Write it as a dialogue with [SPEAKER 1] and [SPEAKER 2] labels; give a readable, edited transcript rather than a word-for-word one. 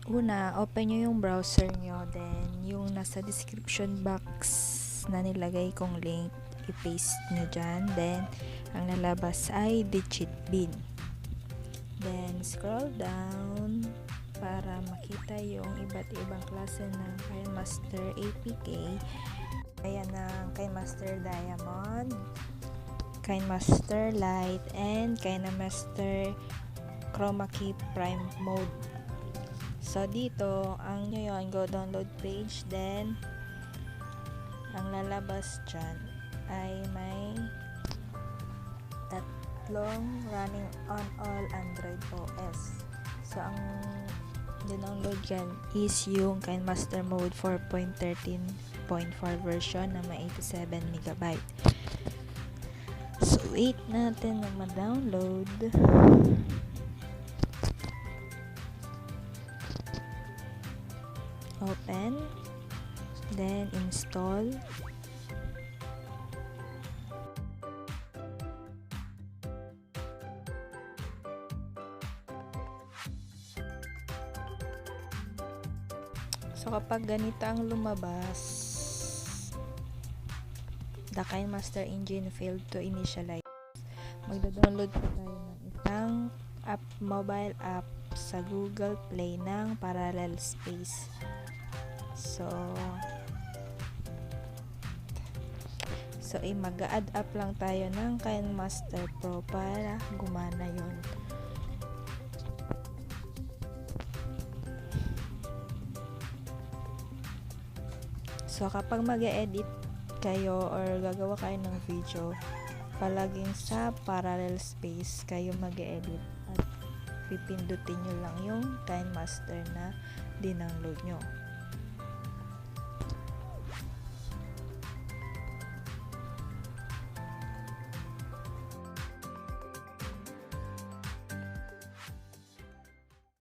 [SPEAKER 1] una, open nyo yung browser nyo, then yung nasa description box na nilagay kong link, i-paste nyo dyan, then ang lalabas ay digit bin. Then scroll down para makita yung iba't ibang klase ng Kinemaster APK. Ayan ang Kinemaster Diamond, Kinemaster Light, and Kinemaster Chroma Key Prime Mode. So dito, ang nyo yun, go download page, then ang lalabas dyan ay may tatlong running on all Android OS. So ang download dyan is yung Kinemaster Mode 4.13.4 version na may 87 MB. So wait natin na ma-download. Open, then install. So kapag ganito ang lumabas, the Kinemaster engine failed to initialize. Magda-download po tayo ng isang mobile app sa Google Play ng Parallel Space. So mag-add up lang tayo ng Kinemaster Pro para gumana yun. So kapag mag-edit kayo or gagawa kayo ng video, palaging sa Parallel Space kayo mag-edit at pipindutin nyo lang yung Kinemaster na dindownload nyo.